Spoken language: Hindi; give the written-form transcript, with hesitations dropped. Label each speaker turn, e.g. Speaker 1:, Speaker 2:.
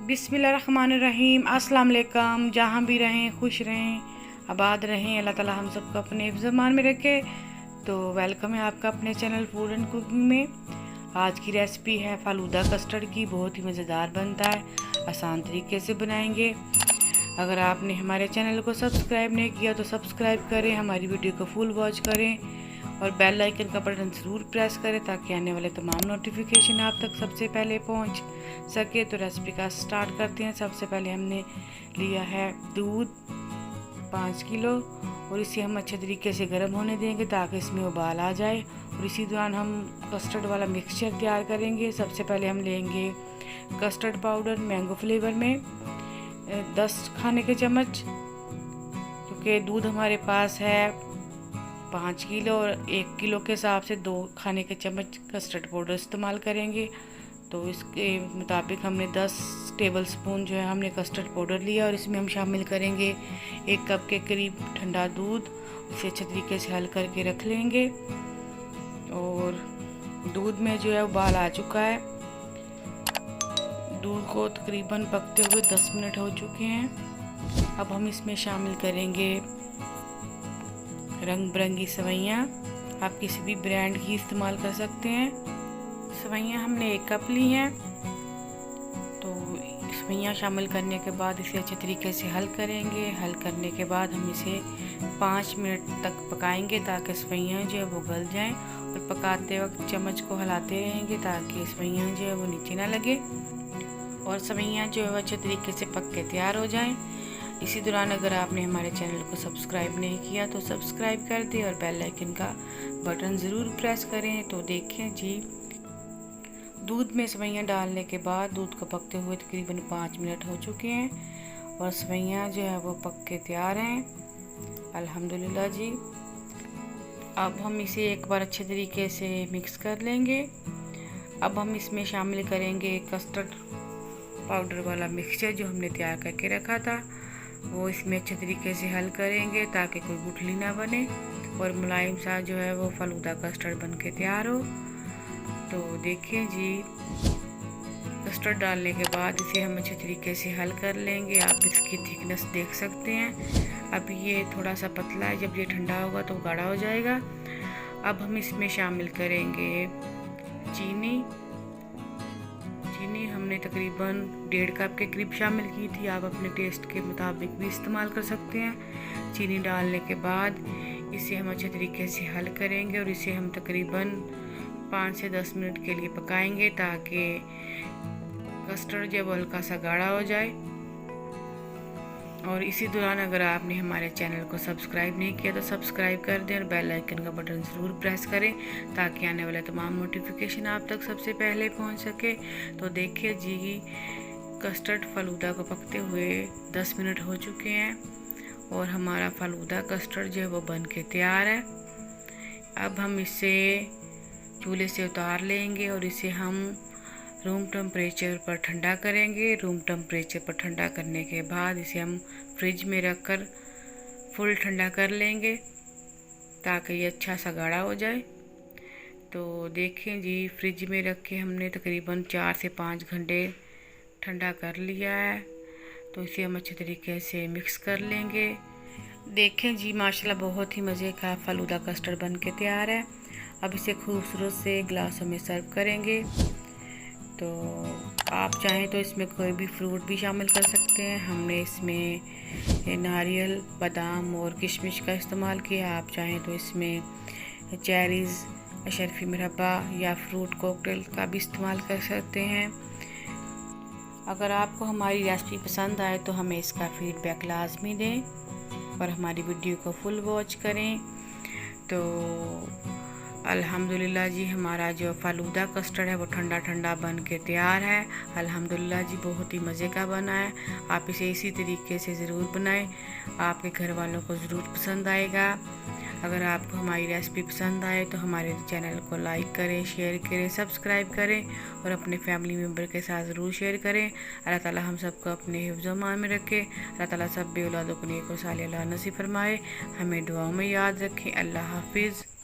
Speaker 1: बिस्मिल्लाहिर्रहमानिर्रहीम। अस्सलाम वालेकुम। जहाँ भी रहें खुश रहें, आबाद रहें। अल्लाह ताला हम सबको अपने हिफ्ज़-ए-मान में रखे। तो वेलकम है आपका अपने चैनल फूड एंड कुकिंग में। आज की रेसिपी है फालूदा कस्टर्ड की। बहुत ही मज़ेदार बनता है, आसान तरीके से बनाएंगे। अगर आपने हमारे चैनल को सब्सक्राइब नहीं किया तो सब्सक्राइब करें, हमारी वीडियो को फुल वॉच करें और बेल आइकन का बटन ज़रूर प्रेस करें ताकि आने वाले तमाम नोटिफिकेशन आप तक सबसे पहले पहुंच सके। तो रेसिपी का स्टार्ट करते हैं। सबसे पहले हमने लिया है दूध 5 किलो और इसे हम अच्छे तरीके से गर्म होने देंगे ताकि इसमें उबाल आ जाए। और इसी दौरान हम कस्टर्ड वाला मिक्सचर तैयार करेंगे। सबसे पहले हम लेंगे कस्टर्ड पाउडर मैंगो फ्लेवर में 10 खाने के चम्मच, क्योंकि दूध हमारे पास है 5 किलो और 1 किलो के हिसाब से 2 खाने के चम्मच कस्टर्ड पाउडर इस्तेमाल करेंगे। तो इसके मुताबिक हमने 10 टेबल स्पून जो है हमने कस्टर्ड पाउडर लिया और इसमें हम शामिल करेंगे 1 कप के करीब ठंडा दूध। इसे अच्छे तरीके से हल करके रख लेंगे। और दूध में जो है उबाल आ चुका है। दूध को तकरीबन पकते हुए 10 मिनट हो चुके हैं। अब हम इसमें शामिल करेंगे रंग बिरंगी सेवइयाँ। आप किसी भी ब्रांड की इस्तेमाल कर सकते हैं। सेवइयाँ हमने 1 कप ली हैं। तो सेवइयाँ शामिल करने के बाद इसे अच्छे तरीके से हल करेंगे। हल करने के बाद हम इसे 5 मिनट तक पकाएंगे ताकि सेवइयाँ जो है वो गल जाएं। और पकाते वक्त चम्मच को हिलाते रहेंगे ताकि सेवइयाँ जो है वो नीचे ना लगे और सेवइयाँ जो है वो अच्छे तरीके से पक के तैयार हो जाएं। इसी दौरान अगर आपने हमारे चैनल को सब्सक्राइब नहीं किया तो सब्सक्राइब कर दें और बेल आइकन का बटन ज़रूर प्रेस करें। तो देखें जी, दूध में सेवइयाँ डालने के बाद दूध को पकते हुए तकरीबन 5 मिनट हो चुके हैं और सेवइयाँ जो है वो पक के तैयार हैं अल्हम्दुलिल्लाह जी। अब हम इसे एक बार अच्छे तरीके से मिक्स कर लेंगे। अब हम इसमें शामिल करेंगे कस्टर्ड पाउडर वाला मिक्सचर जो हमने तैयार करके रखा था। वो इसमें अच्छे तरीके से हल करेंगे ताकि कोई गुठली ना बने और मुलायम सा जो है वो फालूदा कस्टर्ड बन के तैयार हो। तो देखिए जी, कस्टर्ड डालने के बाद इसे हम अच्छे तरीके से हल कर लेंगे। आप इसकी थिकनेस देख सकते हैं। अब ये थोड़ा सा पतला है, जब ये ठंडा होगा तो गाढ़ा हो जाएगा। अब हम इसमें शामिल करेंगे चीनी हमने तकरीबन 1.5 कप के करीब शामिल की थी। आप अपने टेस्ट के मुताबिक भी इस्तेमाल कर सकते हैं। चीनी डालने के बाद इसे हम अच्छे तरीके से हल करेंगे और इसे हम तकरीबन 5 से 10 मिनट के लिए पकाएंगे ताकि कस्टर्ड जो हल्का सा गाढ़ा हो जाए। और इसी दौरान अगर आपने हमारे चैनल को सब्सक्राइब नहीं किया तो सब्सक्राइब कर दें और बेल आइकन का बटन ज़रूर प्रेस करें ताकि आने वाले तमाम नोटिफिकेशन आप तक सबसे पहले पहुंच सके। तो देखिए जी, कस्टर्ड फालूदा को पकते हुए 10 मिनट हो चुके हैं और हमारा फालूदा कस्टर्ड जो है वो बन के तैयार है। अब हम इसे चूल्हे से उतार लेंगे और इसे हम रूम टेम्परेचर पर ठंडा करेंगे। रूम टेम्परेचर पर ठंडा करने के बाद इसे हम फ्रिज में रखकर फुल ठंडा कर लेंगे ताकि ये अच्छा सा गाढ़ा हो जाए। तो देखें जी, फ्रिज में रख के हमने तकरीबन 4 से 5 घंटे ठंडा कर लिया है। तो इसे हम अच्छे तरीके से मिक्स कर लेंगे। देखें जी, माशाल्लाह बहुत ही मज़े का फालूदा कस्टर्ड बन के तैयार है। अब इसे खूबसूरत से गिलासों में सर्व करेंगे। तो आप चाहें तो इसमें कोई भी फ्रूट भी शामिल कर सकते हैं। हमने इसमें नारियल, बादाम और किशमिश का इस्तेमाल किया। आप चाहें तो इसमें चेरीज़, अशरफी मुरब्बा या फ्रूट कॉकटेल का भी इस्तेमाल कर सकते हैं। अगर आपको हमारी रेसिपी पसंद आए तो हमें इसका फीडबैक लाजमी दें और हमारी वीडियो को फुल वॉच करें। तो अल्हम्दुलिल्लाह जी, हमारा जो फालूदा कस्टर्ड है वो ठंडा ठंडा बन के तैयार है अल्हम्दुलिल्लाह जी। बहुत ही मज़े का बना है। आप इसे इसी तरीके से ज़रूर बनाएं, आपके घर वालों को ज़रूर पसंद आएगा। अगर आपको हमारी रेसिपी पसंद आए तो हमारे चैनल को लाइक करें, शेयर करें, सब्सक्राइब करें और अपने फैमिली मेम्बर के साथ ज़रूर शेयर करें। अल्लाह ताला हम सबको अपने हिफ्ज़-ओ-मान में रखे। अल्लाह ताला सब बे औलादों को नेक और सालिह औलाद नसीब फरमाए। हमें दुआओं में याद रखें। अल्लाह हाफिज़।